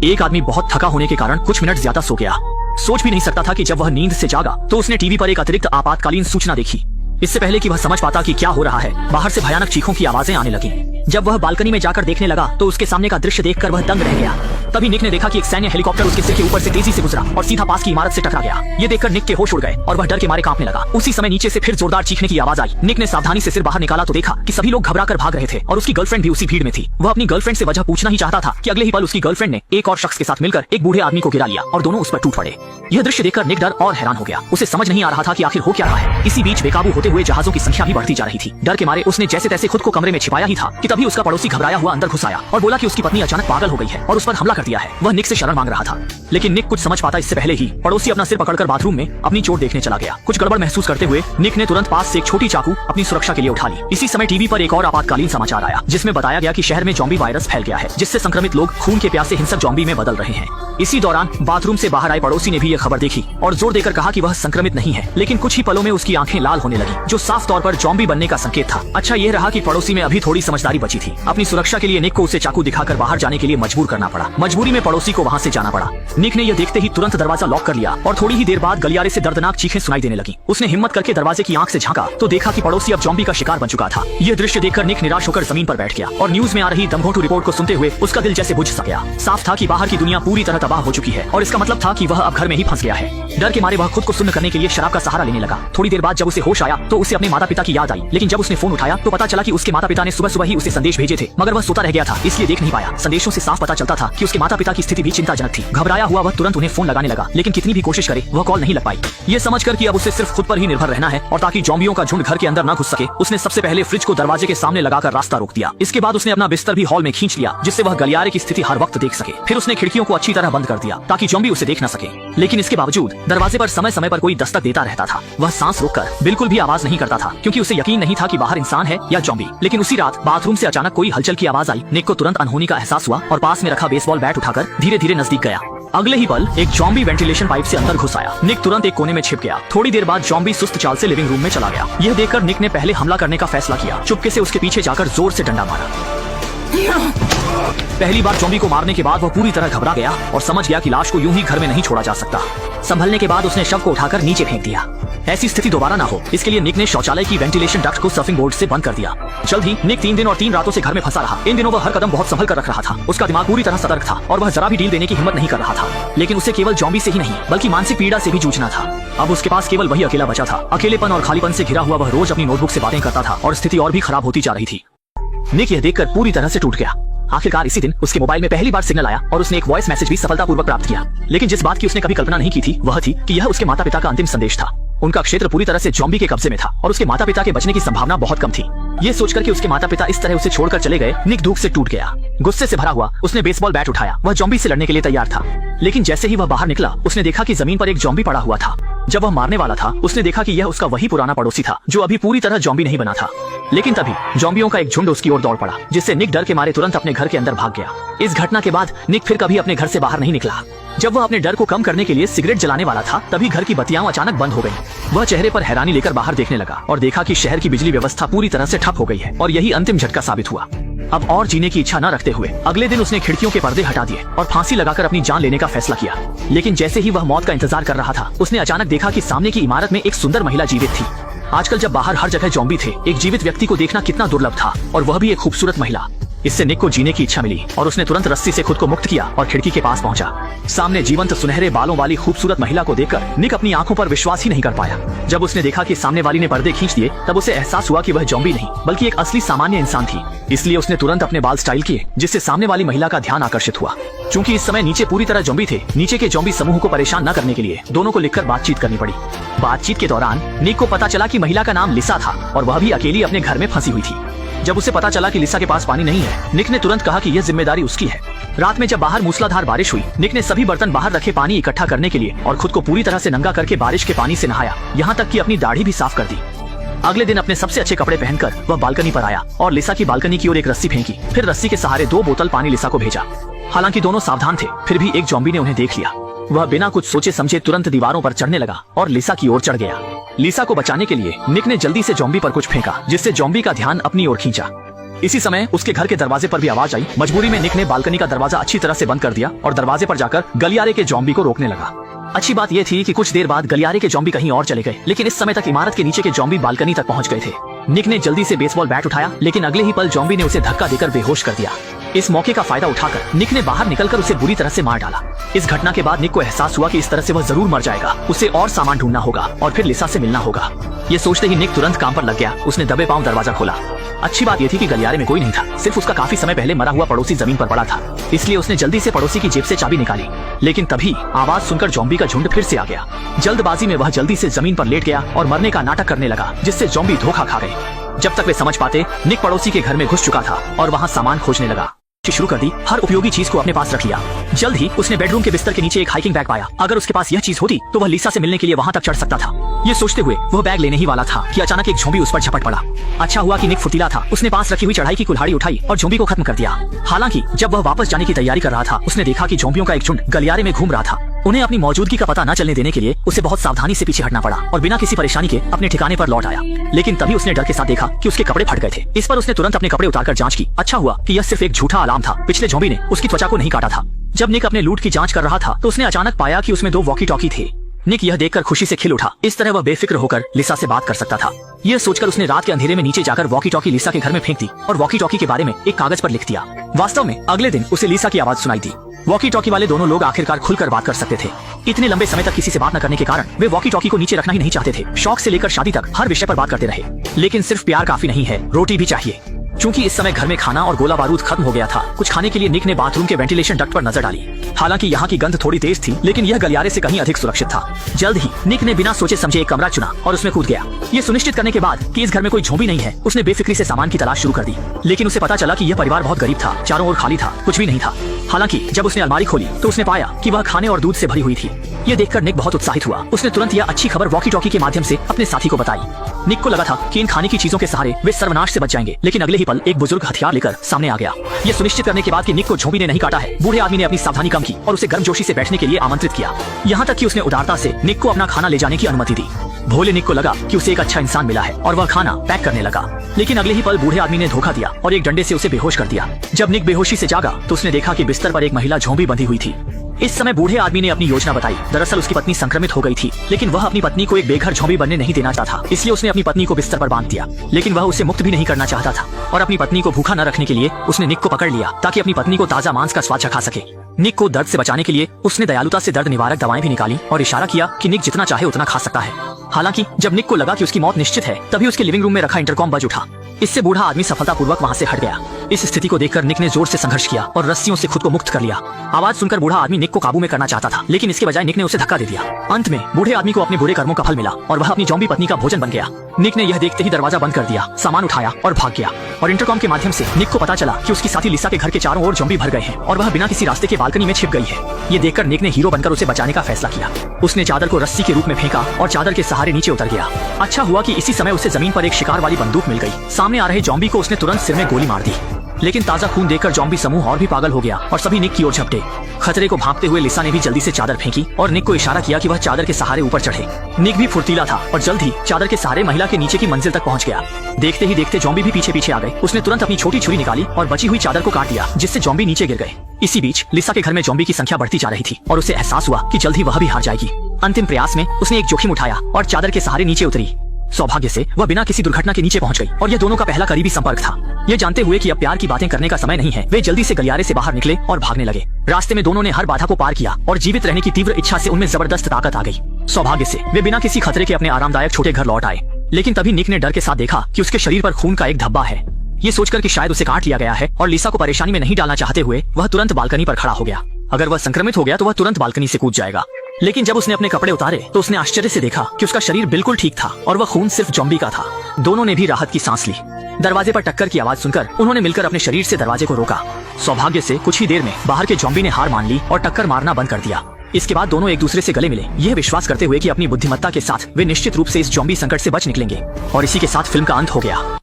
एक आदमी बहुत थका होने के कारण कुछ मिनट ज्यादा सो गया। सोच भी नहीं सकता था कि जब वह नींद से जागा तो उसने टीवी पर एक अतिरिक्त आपातकालीन सूचना देखी। इससे पहले कि वह समझ पाता कि क्या हो रहा है, बाहर से भयानक चीखों की आवाजें आने लगी। जब वह बालकनी में जाकर देखने लगा तो उसके सामने का दृश्य देखकर वह दंग रह गया। तभी निक ने देखा कि एक सैन्य हेलीकॉप्टर उसके सिर के ऊपर से तेजी से गुजरा और सीधा पास की इमारत से टकरा गया। ये देखकर निक के होश उड़ गए और वह डर के मारे कांपने लगा। उसी समय नीचे से फिर जोरदार चीखने की आवाज आई। निक ने सावधानी से सिर बाहर निकाला तो देखा कि सभी लोग घबराकर भाग रहे थे और उसकी गर्लफ्रेंड भी उसी भीड़ में थी। वह अपनी गर्लफ्रेंड से वजह पूछना ही चाहता था कि अगले ही पल उसकी गर्लफ्रेंड ने एक और शख्स के साथ मिलकर एक बूढ़े आदमी को गिरा लिया और दोनों उस पर टूट पड़े। यह दृश्य देखकर निक डर और हैरान हो गया। उसे समझ नहीं आ रहा था कि आखिर हो क्या रहा है। इसी बीच बेकाबू होते हुए जहाजों की संख्या भी बढ़ती जा रही थी। डर के मारे उसने जैसे तैसे खुद को कमरे में छिपाया ही था कि तभी उसका पड़ोसी घबराया हुआ अंदर घुस आया और बोला कि उसकी पत्नी अचानक पागल हो गई है और उस पर हमला कर दिया है। वह निक से शरण मांग रहा था, लेकिन निक कुछ समझ पाता इससे पहले ही पड़ोसी अपना सिर पकड़कर बाथरूम में अपनी चोट देखने चला गया। कुछ गड़बड़ महसूस करते हुए निक ने तुरंत पास से एक छोटी चाकू अपनी सुरक्षा के लिए उठा ली। इसी समय टीवी पर एक और आपातकालीन समाचार आया जिसमें बताया गया कि शहर में ज़ॉम्बी वायरस फैल गया है, जिससे संक्रमित लोग खून के प्यासे हिंसक ज़ॉम्बी में बदल रहे हैं। इसी दौरान बाथरूम से बाहर आए पड़ोसी ने भी यह खबर देखी और जोर देकर कहा कि वह संक्रमित नहीं है, लेकिन कुछ ही पलों में उसकी आंखें लाल होने लगी, जो साफ तौर पर ज़ॉम्बी बनने का संकेत था। अच्छा यह रहा कि पड़ोसी में अभी थोड़ी समझदारी बची थी। अपनी सुरक्षा के लिए निक को उसे चाकू दिखाकर बाहर जाने के लिए मजबूर करना पड़ा। मजबूरी में पड़ोसी को वहाँ से जाना पड़ा। निक ने यह देखते ही तुरंत दरवाजा लॉक कर लिया और थोड़ी ही देर बाद गलियारे से दर्दनाक चीखें सुनाई देने लगी। उसने हिम्मत करके दरवाजे की आंख से झांका तो देखा कि पड़ोसी अब ज़ॉम्बी का शिकार बन चुका था। यह दृश्य देखकर निक निराश होकर जमीन पर बैठ गया और न्यूज में आ रही दमघोंटू रिपोर्ट को सुनते हुए उसका दिल जैसे बुझ सा गया। साफ था कि बाहर की दुनिया पूरी तरह तबाह हो चुकी है और इसका मतलब था कि वह अब घर में ही फंस गया है। डर के मारे वह खुद को सुन्न करने के लिए शराब का सहारा लेने लगा। थोड़ी देर बाद जब उसे होश आया तो उसे अपने माता पिता की याद आई, लेकिन जब उसने फोन उठाया तो पता चला कि उसके माता पिता ने सुबह सुबह ही उसे संदेश भेजे थे, मगर वह सोता रह गया था इसलिए देख नहीं पाया। संदेशों से साफ पता चलता था कि उसके माता पिता की स्थिति भी चिंताजनक थी। घबराया हुआ वह तुरंत उन्हें फोन लगाने लगा, लेकिन कितनी भी कोशिश करे वह कॉल नहीं लग पाई। ये समझकर कि अब उसे सिर्फ खुद पर ही निर्भर रहना है और ताकि ज़ॉम्बियों का झुंड घर के अंदर न घुस सके, उसने सबसे पहले फ्रिज को दरवाजे के सामने लगाकर रास्ता रोक दिया। इसके बाद उसने अपना बिस्तर भी हॉल में खींच लिया जिससे वह गलियारे की स्थिति हर वक्त देख सके। फिर उसने खिड़कियों को अच्छी तरह बंद कर दिया ताकि ज़ॉम्बी उसे देख न सके, लेकिन इसके बावजूद दरवाजे पर समय समय पर कोई दस्तक देता रहता था। वह सांस रोककर बिल्कुल भी आवाज नहीं करता था क्योंकि उसे यकीन नहीं था कि बाहर इंसान है या ज़ॉम्बी। लेकिन उसी रात बाथरूम से अचानक कोई हलचल की आवाज आई। निक को तुरंत अनहोनी का एहसास हुआ और पास में रखा बेसबॉल बैट उठाकर धीरे धीरे नजदीक गया। अगले ही पल एक ज़ॉम्बी वेंटिलेशन पाइप से अंदर घुस आया। निक तुरंत एक कोने में छिप गया। थोड़ी देर बाद ज़ॉम्बी सुस्त चाल से लिविंग रूम में चला गया। यह देखकर निक ने पहले हमला करने का फैसला किया। चुपके से उसके पीछे जाकर जोर से डंडा मारा। पहली बार ज़ॉम्बी को मारने के बाद वह पूरी तरह घबरा गया और समझ गया कि लाश को यूं ही घर में नहीं छोड़ा जा सकता। संभलने के बाद उसने शव को उठाकर नीचे फेंक दिया। ऐसी स्थिति दोबारा ना हो इसके लिए निक ने शौचालय की वेंटिलेशन डक्ट को सर्फिंग बोर्ड से बंद कर दिया। जल्द ही निक 3 दिन और 3 रातों से घर में फंसा रहा। इन दिनों वह हर कदम बहुत संभल कर रख रहा था। उसका दिमाग पूरी तरह सतर्क था और वह जरा भी डील देने की हिम्मत नहीं कर रहा था। लेकिन उसे केवल ज़ॉम्बी से ही नहीं बल्कि मानसिक पीड़ा से भी जूझना था। अब उसके पास केवल वही अकेला बचा था। अकेलेपन और खालीपन से घिरा हुआ वह रोज अपनी नोटबुक से बातें करता था और स्थिति और भी खराब होती जा रही थी। निक यह देखकर पूरी तरह से टूट गया। आखिरकार इसी दिन उसके मोबाइल में पहली बार सिग्नल आया और उसने एक वॉइस मैसेज भी सफलतापूर्वक प्राप्त किया। लेकिन जिस बात की उसने कभी कल्पना नहीं की थी वह थी कि यह उसके माता पिता का अंतिम संदेश था। उनका क्षेत्र पूरी तरह से ज़ॉम्बी के कब्जे में था और उसके माता पिता के बचने की संभावना बहुत कम थी। ये सोचकर कि उसके माता पिता इस तरह उसे छोड़कर चले गए, निक दुख से टूट गया। गुस्से से भरा हुआ उसने बेसबॉल बैट उठाया। वह ज़ॉम्बी से लड़ने के लिए तैयार था, लेकिन जैसे ही वह बाहर निकला उसने देखा कि जमीन पर एक ज़ॉम्बी पड़ा हुआ था। जब वह मारने वाला था उसने देखा कि यह उसका वही पुराना पड़ोसी था जो अभी पूरी तरह ज़ॉम्बी नहीं बना था। लेकिन तभी ज़ॉम्बियों का एक झुंड उसकी ओर दौड़ पड़ा, जिससे निक डर के मारे तुरंत अपने घर के अंदर भाग गया। इस घटना के बाद निक फिर कभी अपने घर से बाहर नहीं निकला। जब वह अपने डर को कम करने के लिए सिगरेट जलाने वाला था तभी घर की बत्तियां अचानक बंद हो गईं। वह चेहरे पर हैरानी लेकर बाहर देखने लगा और देखा कि शहर की बिजली व्यवस्था पूरी तरह से ठप हो गई है और यही अंतिम झटका साबित हुआ। अब और जीने की इच्छा न रखते हुए अगले दिन उसने खिड़कियों के पर्दे हटा दिए और फांसी लगाकर अपनी जान लेने का फैसला किया। लेकिन जैसे ही वह मौत का इंतजार कर रहा था उसने अचानक देखा कि सामने की इमारत में एक सुंदर महिला जीवित थी। आजकल जब बाहर हर जगह ज़ॉम्बी थे, एक जीवित व्यक्ति को देखना कितना दुर्लभ था और वह भी एक खूबसूरत महिला। इससे निक को जीने की इच्छा मिली और उसने तुरंत रस्सी से खुद को मुक्त किया और खिड़की के पास पहुंचा। सामने जीवंत सुनहरे बालों वाली खूबसूरत महिला को देखकर निक अपनी आंखों पर विश्वास ही नहीं कर पाया। जब उसने देखा कि सामने वाली ने पर्दे खींच दिए तब उसे एहसास हुआ कि वह ज़ॉम्बी नहीं बल्कि एक असली सामान्य इंसान थी। इसलिए उसने तुरंत अपने बाल स्टाइल किए जिससे सामने वाली महिला का ध्यान आकर्षित हुआ। चूंकि इस समय नीचे पूरी तरह ज़ॉम्बी थे, नीचे के ज़ॉम्बी समूह को परेशान न करने के लिए दोनों को लिखकर बातचीत करनी पड़ी। बातचीत के दौरान निक को पता चला कि महिला का नाम लिसा था और वह भी अकेली अपने घर में फंसी हुई थी। जब उसे पता चला कि लिसा के पास पानी नहीं है, निक ने तुरंत कहा कि यह जिम्मेदारी उसकी है। रात में जब बाहर मूसलाधार बारिश हुई, निक ने सभी बर्तन बाहर रखे पानी इकट्ठा करने के लिए और खुद को पूरी तरह से नंगा करके बारिश के पानी से नहाया, यहाँ तक कि अपनी दाढ़ी भी साफ कर दी। अगले दिन अपने सबसे अच्छे कपड़े पहनकर वह बालकनी पर आया और लिसा की बालकनी की ओर एक रस्सी फेंकी। फिर रस्सी के सहारे 2 बोतल पानी लिसा को भेजा। हालांकि दोनों सावधान थे, फिर भी एक ज़ॉम्बी ने उन्हें देख लिया। वह बिना कुछ सोचे समझे तुरंत दीवारों पर चढ़ने लगा और लिसा की ओर चढ़ गया। लिसा को बचाने के लिए निक ने जल्दी से ज़ॉम्बी पर कुछ फेंका जिससे ज़ॉम्बी का ध्यान अपनी ओर खींचा। इसी समय उसके घर के दरवाजे पर भी आवाज आई। मजबूरी में निक ने बालकनी का दरवाजा अच्छी तरह से बंद कर दिया और दरवाजे पर जाकर गलियारे के ज़ॉम्बी को रोकने लगा। अच्छी बात यह थी कि कुछ देर बाद गलियारे के ज़ॉम्बी कहीं और चले गए, लेकिन इस समय तक इमारत के नीचे के ज़ॉम्बी बालकनी तक पहुंच गए थे। निक ने जल्दी से बेसबॉल बैट उठाया, लेकिन अगले ही पल ज़ॉम्बी ने उसे धक्का देकर बेहोश कर दिया। इस मौके का फायदा उठाकर निक ने बाहर निकलकर उसे बुरी तरह से मार डाला। इस घटना के बाद निक को एहसास हुआ कि इस तरह से वह जरूर मर जाएगा। उसे और सामान ढूंढना होगा और फिर लिसा से मिलना होगा। ये सोचते ही निक तुरंत काम पर लग गया। उसने दबे पांव दरवाजा खोला। अच्छी बात यह थी कि गलियारे में कोई नहीं था, सिर्फ उसका काफी समय पहले मरा हुआ पड़ोसी जमीन पर पड़ा था। इसलिए उसने जल्दी से पड़ोसी की जेब से चाबी निकाली, लेकिन तभी आवाज सुनकर ज़ॉम्बी का झुंड फिर से आ गया। जल्दबाजी में वह जल्दी से जमीन पर लेट गया और मरने का नाटक करने लगा, जिससे ज़ॉम्बी धोखा खा गए। जब तक वे समझ पाते, निक पड़ोसी के घर में घुस चुका था और वहाँ सामान खोजने लगा। शुरू कर दी, हर उपयोगी चीज को अपने पास रख लिया। जल्द ही उसने बेडरूम के बिस्तर के नीचे एक हाइकिंग बैग पाया। अगर उसके पास यह चीज होती तो वह लिसा से मिलने के लिए वहां तक चढ़ सकता था। ये सोचते हुए वह बैग लेने ही वाला था कि अचानक एक ज़ॉम्बी उस पर झपट पड़ा। अच्छा हुआ कि निक फुर्तीला था। उसने पास रखी हुई चढ़ाई की कुल्हाड़ी उठाई और ज़ॉम्बी को खत्म कर दिया। हालांकि जब वह वापस जाने की तैयारी कर रहा था, उसने देखा कि ज़ॉम्बियों का एक झुंड गलियारे में घूम रहा था। उन्हें अपनी मौजूदगी का पता न चलने देने के लिए उसे बहुत सावधानी से पीछे हटना पड़ा और बिना किसी परेशानी के अपने ठिकाने पर लौट आया। लेकिन तभी उसने डर के साथ देखा कि उसके कपड़े फट गए थे। इस पर उसने तुरंत अपने कपड़े उतारकर जांच की। अच्छा हुआ कि यह सिर्फ एक झूठा अलार्म था। पिछले ज़ॉम्बी ने उसकी त्वचा को नहीं काटा था। जब निक अपने लूट की जांच कर रहा था तो उसने अचानक पाया कि उसमें 2 वॉकी टॉकी थे। निक यह देखकर खुशी से खिल उठा। इस तरह वह बेफिक्र होकर लिसा से बात कर सकता था। यह सोचकर उसने रात के अंधेरे में नीचे जाकर वॉकी टॉकी लिसा के घर में फेंक दी और वॉकी टॉकी के बारे में एक कागज पर लिख दिया। वास्तव में अगले दिन उसे लिसा की आवाज सुनाई दी। वॉकी टॉकी वाले दोनों लोग आखिरकार खुलकर बात कर सकते थे। इतने लंबे समय तक किसी से बात न करने के कारण वे वॉकी टॉकी को नीचे रखना ही नहीं चाहते थे। शौक से लेकर शादी तक हर विषय पर बात करते रहे। लेकिन सिर्फ प्यार काफी नहीं है, रोटी भी चाहिए। चूंकि इस समय घर में खाना और गोला बारूद खत्म हो गया था, कुछ खाने के लिए निक ने बाथरूम के वेंटिलेशन डक्ट पर नजर डाली। हालांकि यहाँ की गंध थोड़ी तेज थी, लेकिन यह गलियारे से कहीं अधिक सुरक्षित था। जल्द ही निक ने बिना सोचे समझे एक कमरा चुना और उसमें कूद गया। ये सुनिश्चित करने के बाद कि इस घर में कोई ज़ॉम्बी नहीं है, उसने बेफिक्री से सामान की तलाश शुरू कर दी। लेकिन उसे पता चला कि यह परिवार बहुत गरीब था। चारों ओर खाली था, कुछ भी नहीं था। हालांकि जब उसने अलमारी खोली तो उसने पाया कि वह खाने और दूध से भरी हुई थी। ये देखकर निक बहुत उत्साहित हुआ। उसने तुरंत यह अच्छी खबर वॉकी टॉकी के माध्यम से अपने साथी को बताई। निक को लगा था कि इन खाने की चीजों के सहारे वे सर्वनाश से बच जाएंगे, लेकिन अगले ही पल एक बुजुर्ग हथियार लेकर सामने आ गया। ये सुनिश्चित करने के बाद कि निक को ज़ॉम्बी ने नहीं काटा है, बूढ़े आदमी ने अपनी सावधानी कम की और उसे गर्मजोशी से बैठने के लिए आमंत्रित किया। यहाँ तक कि उसने उदारता से निक को अपना खाना ले जाने की अनुमति दी। भोले निक को लगा कि उसे एक अच्छा इंसान मिला है और वह खाना पैक करने लगा। लेकिन अगले ही पल बूढ़े आदमी ने धोखा दिया और एक डंडे से उसे बेहोश कर दिया। जब निक बेहोशी से जागा तो उसने देखा कि बिस्तर पर एक महिला ज़ॉम्बी बंधी हुई थी। इस समय बूढ़े आदमी ने अपनी योजना बताई। दरअसल उसकी पत्नी संक्रमित हो गई थी, लेकिन वह अपनी पत्नी को एक बेघर ज़ॉम्बी बनने नहीं देना चाहता। इसलिए उसने अपनी पत्नी को बिस्तर पर बांध दिया। लेकिन वह उसे मुक्त भी नहीं करना चाहता था और अपनी पत्नी को भूखा न रखने के लिए उसने निक को पकड़ लिया ताकि अपनी पत्नी को ताजा मांस का स्वाद चखा सके। निक को दर्द से बचाने के लिए उसने दयालुता से दर्द निवारक दवाएं भी निकाली और इशारा किया कि निक जितना चाहे उतना खा सकता है। हालांकि जब निक को लगा कि उसकी मौत निश्चित है, तभी उसके लिविंग रूम में रखा इंटरकॉम बज उठा। इससे बूढ़ा आदमी सफलतापूर्वक वहां से हट गया। इस स्थिति को देखकर निक ने जोर से संघर्ष किया और रस्सियों से खुद को मुक्त कर लिया। आवाज सुनकर बूढ़ा आदमी निक को काबू में करना चाहता था, लेकिन इसके बजाय निक ने उसे धक्का दे दिया। अंत में बूढ़े आदमी को अपने बुरे कर्मों का फल मिला और वह अपनी ज़ॉम्बी पत्नी का भोजन बन गया। निक ने यह देखते ही दरवाजा बंद कर दिया, सामान उठाया और भाग गया। और इंटरकॉम के माध्यम से निक को पता चला कि उसकी साथी लिसा के घर के चारों ओर ज़ॉम्बी भर गए हैं और वह बिना किसी रास्ते के बालकनी में छिप गई है। ये देखकर निक ने हीरो बनकर उसे बचाने का फैसला किया। उसने चादर को रस्सी के रूप में फेंका और चादर के सहारे नीचे उतर गया। अच्छा हुआ कि इसी समय उसे जमीन पर एक शिकार वाली बंदूक मिल गई। सामने आ रहे ज़ॉम्बी को उसने तुरंत सिर में गोली मार दी। लेकिन ताजा खून देखकर ज़ॉम्बी समूह और भी पागल हो गया और सभी निक की ओर झपटे। खतरे को भांपते हुए लिसा ने भी जल्दी से चादर फेंकी और निक को इशारा किया कि वह चादर के सहारे ऊपर चढ़े। निक भी फुर्तीला था और जल्द ही चादर के सहारे महिला के नीचे की मंजिल तक पहुंच गया। देखते ही देखते ज़ॉम्बी भी पीछे पीछे आ गए। उसने तुरंत अपनी छोटी छुरी निकाली और बची हुई चादर को काट दिया, जिससे ज़ॉम्बी नीचे गिर गए। इसी बीच लिसा के घर में ज़ॉम्बी की संख्या बढ़ती जा रही थी और उसे एहसास हुआ कि जल्द ही वह भी हार जाएगी। अंतिम प्रयास में उसने एक जोखिम उठाया और चादर के सहारे नीचे उतरी। सौभाग्य से वह बिना किसी दुर्घटना के नीचे पहुंच गई और यह दोनों का पहला करीबी संपर्क था। ये जानते हुए कि अब प्यार की बातें करने का समय नहीं है, वे जल्दी से गलियारे से बाहर निकले और भागने लगे। रास्ते में दोनों ने हर बाधा को पार किया और जीवित रहने की तीव्र इच्छा से उनमें जबरदस्त ताकत आ गई। सौभाग्य से वे बिना किसी खतरे के अपने आरामदायक छोटे घर लौट आए। लेकिन तभी निक ने डर के साथ देखा कि उसके शरीर पर खून का एक धब्बा है। ये सोचकर कि शायद उसे काट लिया गया है और लिसा को परेशानी में नहीं डालना चाहते हुए वह तुरंत बालकनी पर खड़ा हो गया। अगर वह संक्रमित हो गया तो वह तुरंत बालकनी से कूद जाएगा। लेकिन जब उसने अपने कपड़े उतारे तो उसने आश्चर्य से देखा कि उसका शरीर बिल्कुल ठीक था और वह खून सिर्फ ज़ॉम्बी का था। दोनों ने भी राहत की सांस ली। दरवाजे पर टक्कर की आवाज सुनकर उन्होंने मिलकर अपने शरीर से दरवाजे को रोका। सौभाग्य से कुछ ही देर में बाहर के ज़ॉम्बी ने हार मान ली और टक्कर मारना बंद कर दिया। इसके बाद दोनों एक दूसरे से गले मिले, यह विश्वास करते हुए कि अपनी बुद्धिमत्ता के साथ वे निश्चित रूप से इस ज़ॉम्बी संकट से बच निकलेंगे। और इसी के साथ फिल्म का अंत हो गया।